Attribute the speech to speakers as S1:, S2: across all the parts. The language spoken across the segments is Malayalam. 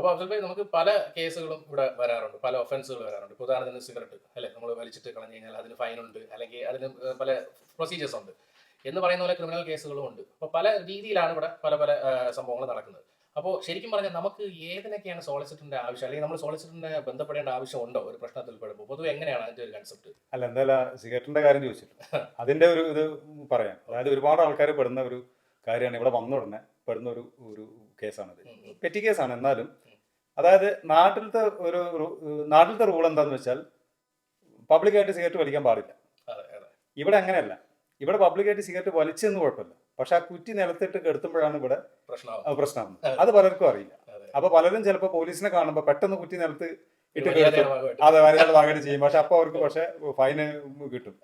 S1: അപ്പോൾ അബ്ദുൽ ഭായി നമുക്ക് പല കേസുകളും ഇവിടെ വരാറുണ്ട്, പല ഒഫൻസുകൾ വരാറുണ്ട്. ഇപ്പോൾ ഉദാഹരണത്തിന് സിഗരറ്റ് അല്ലെ, നമ്മൾ വലിച്ചിട്ട് കളഞ്ഞു കഴിഞ്ഞാൽ അതിന് ഫൈനുണ്ട്, അല്ലെങ്കിൽ അതിന് പല പ്രൊസീജിയേഴ്സ് ഉണ്ട് എന്ന് പറയുന്ന പോലെ ക്രിമിനൽ കേസുകളും ഉണ്ട്. അപ്പോൾ പല രീതിയിലാണ് ഇവിടെ പല പല സംഭവങ്ങൾ നടക്കുന്നത്. അപ്പോൾ ശരിക്കും പറഞ്ഞാൽ നമുക്ക് ഏതിനൊക്കെയാണ് സോളിസിറ്ററിന്റെ ആവശ്യം, അല്ലെങ്കിൽ നമ്മൾ സോളിസിറ്ററിനെ ബന്ധപ്പെടേണ്ട ആവശ്യമുണ്ടോ ഒരു പ്രശ്നത്തിൽ പെടുമ്പോൾ? പൊതുവെ എങ്ങനെയാണ് അതിന്റെ ഒരു കൺസെപ്റ്റ്?
S2: അല്ല, എന്തായാലും സിഗരറ്റിന്റെ കാര്യം ചോദിച്ചിട്ട് അതിന്റെ ഒരു ഇത് പറയാം. അതായത് ഒരുപാട് ആൾക്കാർ പെടുന്ന ഒരു കാര്യമാണ്, ഇവിടെ വന്ന ഉടനെ പെടുന്ന ഒരു ഒരു കേസാണിത്. പെറ്റി കേസാണ്. എന്നാലും അതായത് നാട്ടിലത്തെ റൂൾ എന്താന്ന് വെച്ചാൽ പബ്ലിക്കായിട്ട് സിഗരറ്റ് വലിക്കാൻ പാടില്ല. ഇവിടെ അങ്ങനെയല്ല. ഇവിടെ പബ്ലിക്കായിട്ട് സിഗരറ്റ് വലിച്ചെന്ന് കുഴപ്പമില്ല, പക്ഷെ ആ കുറ്റി നിലത്തിട്ട് കെടുത്തുമ്പോഴാണ് ഇവിടെ പ്രശ്നം. അത് പലർക്കും അറിയില്ല. അപ്പൊ പലരും ചിലപ്പോൾ പോലീസിനെ കാണുമ്പോൾ പെട്ടെന്ന് കുറ്റി നിലത്ത് ഇട്ട് കെടുത്തും, അതെ, മര്യാദ ഭാഗമായിട്ട് ചെയ്യും. പക്ഷെ അപ്പൊ അവർക്ക് ഫൈന് കിട്ടും.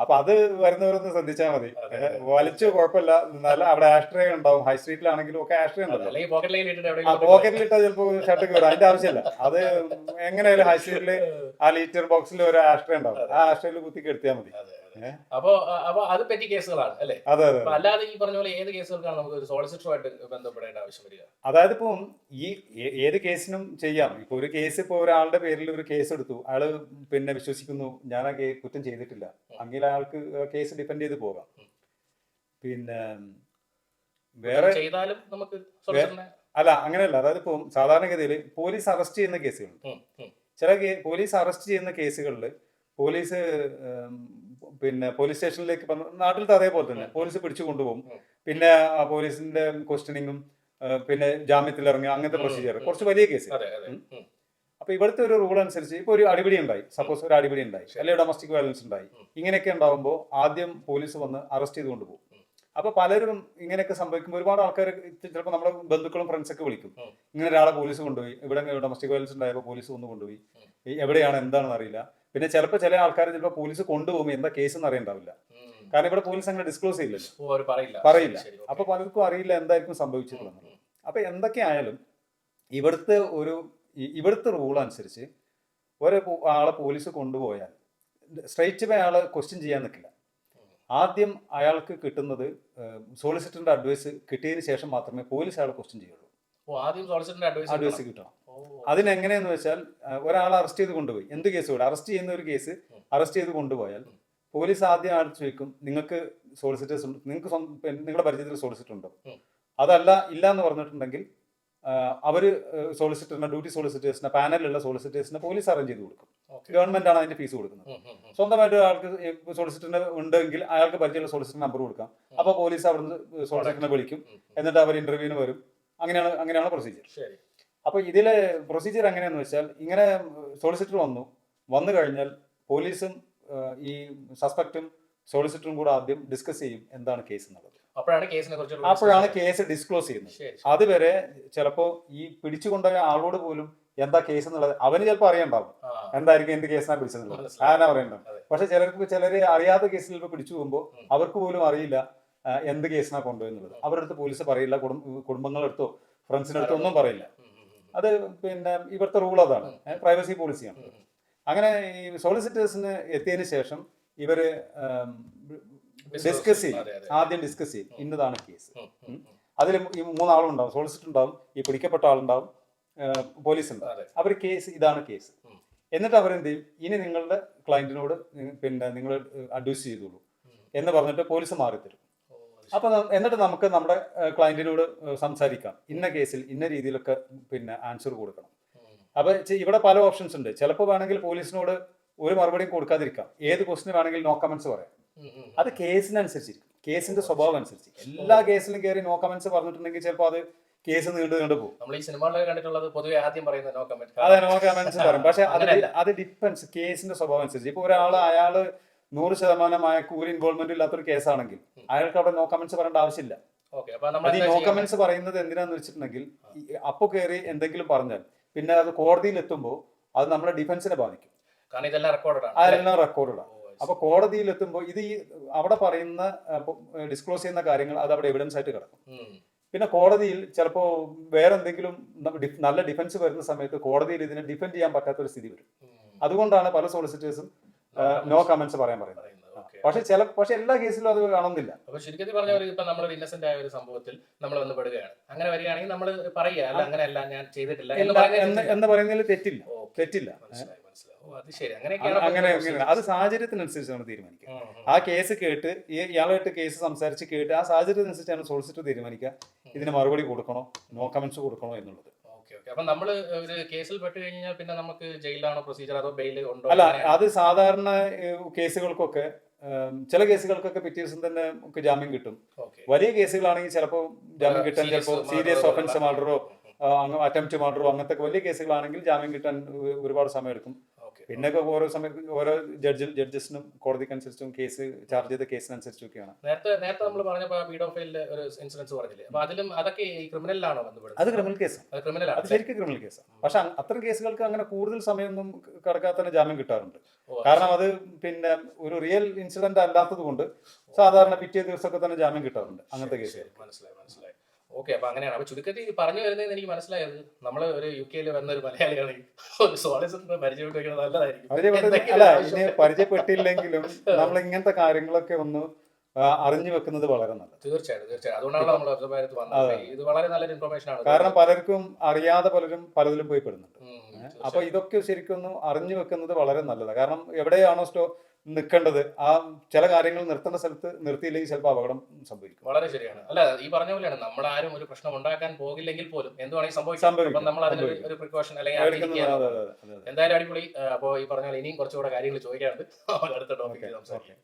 S2: അപ്പൊ അത് വരുന്നവരൊന്ന് ശ്രദ്ധിച്ചാൽ മതി. വലിച്ചു കുഴപ്പമില്ല, നല്ല അവിടെ ആഷ്ട്രേ ഉണ്ടാവും. ഹൈ സ്ട്രീറ്റിലാണെങ്കിലും ഒക്കെ ആഷ്ട്രേ ഉണ്ടല്ലോ, പോക്കറ്റിലിട്ടാൽ ചിലപ്പോൾ ഷർട്ട് കയറും. അതിന്റെ ആവശ്യമില്ല. അത് എങ്ങനെയായാലും ഹൈ സ്ട്രീറ്റില് ആ ലീറ്റർ ബോക്സിൽ ഒരു ആഷ്ട്രേ ഉണ്ടാവും, ആ ആഷ്ട്രയിൽ കുത്തി കെടുത്തിയാൽ മതി.
S1: അപ്പൊ അത് പറ്റി കേസുകളാണ് അല്ലേ?
S2: അതെ അതെ.
S1: അല്ലാതെ ഈ പറഞ്ഞ പോലെ ഏത് കേസുകൾക്കാണ് നമുക്ക് ഒരു സോളിസിറ്ററുമായിട്ട് ബന്ധപ്പെടേണ്ട ആവശ്യം വരിക?
S2: അതായത് ഇപ്പം ഈ ഏത് കേസിനും ചെയ്യാം. ഇപ്പൊ ഒരു കേസ്, ഇപ്പൊ ഒരാളുടെ പേരിൽ ഒരു കേസ് എടുത്തു, അയാള് പിന്നെ വിശ്വസിക്കുന്നു ഞാൻ ആ കുറ്റം ചെയ്തിട്ടില്ല, അങ്ങനെ അയാൾക്ക് കേസ് ഡിപ്പെൻഡ് ചെയ്ത് പോകാം. പിന്നെ വേറെ
S1: ചെയ്താലും നമുക്ക്
S2: അല്ല, അങ്ങനെയല്ല. അതായത് ഇപ്പം സാധാരണഗതിയിൽ പോലീസ് അറസ്റ്റ് ചെയ്യുന്ന കേസുകളുണ്ട്. ചില പോലീസ് അറസ്റ്റ് ചെയ്യുന്ന കേസുകളിൽ പോലീസ് പിന്നെ പോലീസ് സ്റ്റേഷനിലേക്ക് നാട്ടിലത്തെ അതേപോലെ തന്നെ പോലീസ് പിടിച്ചു കൊണ്ടുപോകും. പിന്നെ പോലീസിന്റെ ക്വസ്റ്റ്യനിങ്ങും പിന്നെ ജാമ്യത്തിൽ ഇറങ്ങുക, അങ്ങനത്തെ പ്രൊസീജിയർ കുറച്ച് വലിയ കേസ്. അപ്പൊ ഇവിടുത്തെ ഒരു റൂൾ അനുസരിച്ച് ഇപ്പൊ ഒരു അടിപിടി ഉണ്ടായി, സപ്പോസ് ഒരു അടിപിടി ഉണ്ടായി, അല്ലെങ്കിൽ ഡൊമസ്റ്റിക് വയലൻസ് ഉണ്ടായി, ഇങ്ങനെയൊക്കെ ഉണ്ടാകുമ്പോൾ ആദ്യം പോലീസ് വന്ന് അറസ്റ്റ് ചെയ്ത് കൊണ്ടുപോകും. അപ്പൊ പലരും ഇങ്ങനെയൊക്കെ സംഭവിക്കുമ്പോൾ ഒരുപാട് ആൾക്കാർ ചിലപ്പോൾ നമ്മുടെ ബന്ധുക്കളും ഫ്രണ്ട്സൊക്കെ വിളിക്കും, ഇങ്ങനെ ഒരാളെ പോലീസ് കൊണ്ടുപോയി, ഇവിടെ ഡൊമസ്റ്റിക് വയലൻസ് ഉണ്ടായപ്പോൾ പോലീസ് വന്ന് കൊണ്ടുപോയി, എവിടെയാണ് എന്താണെന്ന് അറിയില്ല. പിന്നെ ചിലപ്പോൾ ചില ആൾക്കാർ ചിലപ്പോൾ പോലീസ് കൊണ്ടുപോകുമ്പോൾ എന്താ കേസ് എന്ന് അറിയണ്ടാവില്ല. കാരണം ഇവിടെ പോലീസ് അങ്ങനെ ഡിസ്ക്ലോസ് ചെയ്യില്ലല്ലോ, പറയില്ല. അപ്പൊ പലർക്കും അറിയില്ല എന്തായിരിക്കും സംഭവിച്ചിട്ടുള്ളത്. അപ്പൊ എന്തൊക്കെയായാലും ഇവിടുത്തെ റൂൾ അനുസരിച്ച് ആളെ പോലീസ് കൊണ്ടുപോയാൽ സ്ട്രൈറ്റ് ബൈ ആളെ ക്വസ്റ്റ്യൻ ചെയ്യാൻ നിൽക്കില്ല. ആദ്യം അയാൾക്ക് കിട്ടുന്നത് സോളിസിറ്ററിന്റെ അഡ്വൈസ് കിട്ടിയതിന് ശേഷം മാത്രമേ പോലീസ് അയാളെ ക്വസ്റ്റ്യൻ ചെയ്യുള്ളൂ. അഡ്വൈസ് കിട്ടണം. അതിനെങ്ങനെയെന്ന് വെച്ചാൽ ഒരാളെ അറസ്റ്റ് ചെയ്ത് കൊണ്ടുപോയി, എന്ത് കേസ് കൂടെ അറസ്റ്റ് ചെയ്യുന്ന ഒരു കേസ് അറസ്റ്റ് ചെയ്ത് കൊണ്ടുപോയാൽ പോലീസ് ആദ്യം ആൾ ചോദിക്കും, നിങ്ങൾക്ക് സോളിസിറ്റേഴ്സ് ഉണ്ട്, നിങ്ങൾക്ക് നിങ്ങളുടെ പരിചയത്തിൽ സോളിസിറ്റർ ഉണ്ടോ? അതല്ല, ഇല്ല എന്ന് പറഞ്ഞിട്ടുണ്ടെങ്കിൽ അവര് സോളിസിറ്ററിന്റെ ഡ്യൂട്ടി സോളിസിറ്റേഴ്സിന്റെ പാനലിലുള്ള സോളിസിറ്റേഴ്സിനെ പോലീസ് അറേഞ്ച് ചെയ്ത് കൊടുക്കും. ഗവൺമെന്റ് ആണ് അതിന്റെ ഫീസ് കൊടുക്കുന്നത്. സ്വന്തമായിട്ട് ആൾക്ക് സോളിസിറ്ററിന് ഉണ്ടെങ്കിൽ അയാൾക്ക് പരിചയമുള്ള സോളിസിറ്റർ നമ്പർ കൊടുക്കാം. അപ്പൊ പോലീസ് അവിടുന്ന് സോളിസിറ്ററിനെ വിളിക്കും, എന്നിട്ട് അവർ ഇന്റർവ്യൂവിന് വരും. അങ്ങനെയാണ് പ്രൊസീജിയർ. അപ്പൊ ഇതിലെ പ്രൊസീജിയർ എങ്ങനെയാന്ന് വെച്ചാൽ, ഇങ്ങനെ സോളിസിറ്റർ വന്നു കഴിഞ്ഞാൽ പോലീസും ഈ സസ്പെക്റ്റും സോളിസിറ്ററും കൂടെ ആദ്യം ഡിസ്കസ് ചെയ്യും എന്താണ് കേസ് എന്നുള്ളത്. അപ്പോഴാണ് കേസ് ഡിസ്ക്ലോസ് ചെയ്യുന്നത്. അതുവരെ ചിലപ്പോ ഈ പിടിച്ചുകൊണ്ടുപോയ ആളോട് പോലും എന്താ കേസ് എന്നുള്ളത് അവന് ചിലപ്പോൾ അറിയണ്ടാവും, എന്തായിരിക്കും എന്ത് കേസിനാണ് പിടിച്ചെന്നുള്ളത്, ആരാ പറയണ്ടാവും. പക്ഷെ ചിലര് അറിയാത്ത കേസിൽ ഇപ്പോൾ പിടിച്ചു പോകുമ്പോൾ അവർക്ക് പോലും അറിയില്ല എന്ത് കേസിനാണ് കൊണ്ടുപോയെന്നുള്ളത്. അവരുടെ അടുത്ത് പോലീസ് പറയില്ല, കുടുംബങ്ങളെടുത്തോ ഫ്രണ്ട്സിന്റെ അടുത്തോ ഒന്നും പറയില്ല. അത് പിന്നെ ഇവിടുത്തെ റൂൾ അതാണ്, പ്രൈവസി പോളിസിയാണ്. അങ്ങനെ ഈ സോളിസിറ്റേഴ്സിന് എത്തിയതിനു ശേഷം ഇവര് ആദ്യം ഡിസ്കസ് ചെയ്യും ഇന്നതാണ് കേസ്. അതിൽ ഈ മൂന്നാളും ഉണ്ടാവും, സോളിസിറ്റർ ഉണ്ടാവും, ഈ പിടിക്കപ്പെട്ട ആളുണ്ടാവും, പോലീസ് ഉണ്ടാവും. അവർ ഇതാണ് കേസ്. എന്നിട്ട് അവരെന്ത് ചെയ്യും, ഇനി നിങ്ങളുടെ ക്ലയന്റിനോട് പിന്നെ നിങ്ങൾ അഡ്വൈസ് ചെയ്തോളൂ എന്ന് പറഞ്ഞിട്ട് പോലീസ് മാറിത്തരും. അപ്പൊ എന്നിട്ട് നമുക്ക് നമ്മുടെ ക്ലയന്റിനോട് സംസാരിക്കാം, ഇന്ന കേസിൽ ഇന്ന രീതിയിലൊക്കെ പിന്നെ ആൻസർ കൊടുക്കണം. അപ്പൊ ഇവിടെ പല ഓപ്ഷൻസ് ഉണ്ട്. ചിലപ്പോൾ വേണമെങ്കിൽ പോലീസിനോട് ഒരു മറുപടിയും കൊടുക്കാതിരിക്കാം, ഏത് ക്വസ്റ്റിന് വേണമെങ്കിൽ നോ കമന്റ്സ് പറയാം. അത് കേസിനനുസരിച്ചിരിക്കും, കേസിന്റെ സ്വഭാവം അനുസരിച്ച്. എല്ലാ കേസിലും കയറി നോ കമന്റ്സ് പറഞ്ഞിട്ടുണ്ടെങ്കിൽ ചിലപ്പോൾ അത് കേസ് നീണ്ടു പോകും. അതെ, നോ കമന്റ്സ് പറയും. പക്ഷെ അത് ഡിപ്പെൻസ്, കേസിന്റെ സ്വഭാവം അനുസരിച്ച്. ഇപ്പൊ അയാള് 100% കൂലി ഇൻവോൾവ്മെന്റ് ഇല്ലാത്തൊരു കേസാണെങ്കിൽ അയാൾക്ക് അവിടെ നോ കമന്റ്സ് പറയേണ്ട ആവശ്യമില്ല. അത് ഈ നോ കമന്റ്സ് പറയുന്നത് എന്തിനാന്ന് വെച്ചിട്ടുണ്ടെങ്കിൽ, അപ്പൊ കയറി എന്തെങ്കിലും പറഞ്ഞാൽ പിന്നെ അത് കോടതിയിൽ എത്തുമ്പോൾ അത് നമ്മുടെ ഡിഫൻസിനെ ബാധിക്കും. അതെല്ലാം റെക്കോർഡാണ്. അപ്പൊ കോടതിയിൽ എത്തുമ്പോൾ ഇത് ഈ അവിടെ പറയുന്ന ഡിസ്ക്ലോസ് ചെയ്യുന്ന കാര്യങ്ങൾ അത് അവിടെ എവിഡൻസ് ആയിട്ട് കിടക്കും. പിന്നെ കോടതിയിൽ ചിലപ്പോൾ വേറെ എന്തെങ്കിലും നല്ല ഡിഫൻസ് വരുന്ന സമയത്ത് കോടതിയിൽ ഇതിനെ ഡിഫെൻഡ് ചെയ്യാൻ പറ്റാത്തൊരു സ്ഥിതി വരും. അതുകൊണ്ടാണ് പല സോളിസിറ്റേഴ്സും നോ കമന്റ്സ് പറയാൻ പറയുന്നത്. പക്ഷെ എല്ലാ കേസിലും അത് കാണുന്നില്ല.
S1: അപ്പൊ ചുരുക്കത്തിൽ പറഞ്ഞ ഒരു ഇപ്പൊ നമ്മളൊരു ഇന്നസെന്റ് ആയ ഒരു സംഭവത്തിൽ നമ്മൾ വന്ന് പെടുകയാണ്, അങ്ങനെ വരികയാണെങ്കിൽ നമ്മൾ പറയുക അല്ല അങ്ങനെയല്ല ഞാൻ ചെയ്തിട്ടില്ല
S2: എന്ന് പറയുന്നതിൽ തെറ്റില്ല.
S1: മനസ്സിലായി. ഓ അത് ശരി, അങ്ങനെയൊക്കെയാണ്.
S2: അങ്ങനെ അത് സാഹചര്യത്തിനനുസരിച്ചാണ് തീരുമാനിക്കുക. ആ കേസ് കേട്ട് ഇയാളായിട്ട് കേസ് സംസാരിച്ച് കേട്ട് ആ സാഹചര്യത്തിനനുസരിച്ചാണ് സോളിസിറ്റർ തീരുമാനിക്കുക ഇതിന് മറുപടി കൊടുക്കണോ, നോ കമന്റ്സ് കൊടുക്കണോ എന്നുള്ളത്.
S1: അപ്പൊ നമ്മള് ഒരു കേസിൽ പെട്ട് കഴിഞ്ഞാൽ പിന്നെ നമുക്ക് ജയിലാണോ പ്രൊസീജിയർ, അതോ ബെയിൽ ഉണ്ടോ?
S2: അല്ല, അത് സാധാരണ കേസുകൾക്കൊക്കെ ചില കേസുകൾക്കൊക്കെ പിറ്റേ ദിവസം തന്നെ നമുക്ക് ജാമ്യം കിട്ടും. വലിയ കേസുകളാണെങ്കിൽ ചിലപ്പോൾ ജാമ്യം കിട്ടാൻ ചിലപ്പോൾ സീരിയസ് ഒഫൻസ് മർഡറോ അറ്റംപ്റ്റ് മർഡറോ അങ്ങനത്തെ വലിയ കേസുകളാണെങ്കിൽ ജാമ്യം കിട്ടാൻ ഒരുപാട് സമയം എടുക്കും. പിന്നെ ഓരോ സമയത്ത് ഓരോ ജഡ്ജസിനും കോടതിക്കനുസരിച്ചും കേസ് ചാർജ് ചെയ്ത കേസിനനുസരിച്ചൊക്കെയാണ്.
S1: നേരത്തെ നമ്മൾ പറഞ്ഞപ്പോ പീഡോഫൈലിന്റെ ഒരു ഇൻസിഡൻസ് പറഞ്ഞില്ലേ, അപ്പൊ അതിലും അതൊക്കെ ഈ ക്രിമിനലിലാണോ ബന്ധപ്പെടുന്നത്?
S2: അത് ക്രിമിനൽ കേസാണ്, അത് ശരിക്കും ക്രിമിനൽ കേസാണ്. പക്ഷെ അത്തരം കേസുകൾക്ക് അങ്ങനെ കൂടുതൽ സമയമൊന്നും കടക്കാതെ തന്നെ ജാമ്യം കിട്ടാറുണ്ട്. കാരണം അത് പിന്നെ ഒരു റിയൽ ഇൻസിഡന്റ് അല്ലാത്തത് കൊണ്ട് സാധാരണ പിറ്റേ ദിവസമൊക്കെ തന്നെ ജാമ്യം കിട്ടാറുണ്ട് അങ്ങനത്തെ കേസുകൾ.
S1: മനസ്സിലായി. ഓക്കെ, അപ്പൊ അങ്ങനെയാണ്. അപ്പൊ ചുരുക്കത്തിൽ പറഞ്ഞു വരുന്നതെന്ന് എനിക്ക് മനസ്സിലായത്, നമ്മള് ഒരു UK വന്ന ഒരു മലയാളിയാണെങ്കിൽ ഒരു സോളിസിറ്ററിനെ പരിചയപ്പെട്ടിരിക്കുന്നത് നല്ലതായിരിക്കും.
S2: അല്ല, ഇനി പരിചയപ്പെട്ടില്ലെങ്കിലും നമ്മൾ ഇങ്ങനത്തെ കാര്യങ്ങളൊക്കെ ഒന്ന് അറിഞ്ഞു വെക്കുന്നത് വളരെ നല്ലത്.
S1: തീർച്ചയായിട്ടും. അതുകൊണ്ടാണ് നമ്മൾ വന്നത്. ഇത് വളരെ നല്ലൊരു ഇൻഫർമേഷൻ ആണ്.
S2: കാരണം പലർക്കും അറിയാതെ പലതിലും പോയി പെടുന്നുണ്ട്. അപ്പൊ ഇതൊക്കെ ശരിക്കും ഒന്ന് അറിഞ്ഞു വെക്കുന്നത് വളരെ നല്ലതാണ്. കാരണം എവിടെയാണോ നിൽക്കേണ്ടത് ആ ചില കാര്യങ്ങൾ നിർത്തേണ്ട സ്ഥലത്ത് നിർത്തിയില്ലെങ്കിൽ ചിലപ്പോൾ അപകടം സംഭവിക്കും.
S1: വളരെ ശരിയാണ്. അല്ല, ഈ പറഞ്ഞ പോലെയാണ്, നമ്മളാരും ഒരു പ്രശ്നം ഉണ്ടാക്കാൻ പോകില്ലെങ്കിൽ പോലും എന്ത് വേണമെങ്കിൽ സംഭവിക്കും. നമ്മൾ അതിനൊരു പ്രിക്കോഷൻ അല്ലെങ്കിൽ എന്തായാലും അടിപൊളി. അപ്പോൾ ഈ പറഞ്ഞ പോലെ ഇനിയും കുറച്ചുകൂടെ കാര്യങ്ങൾ ചോദിക്കാറുണ്ട്. അടുത്ത ടോപ്പിക്കിൽ സംസാരിക്കാം.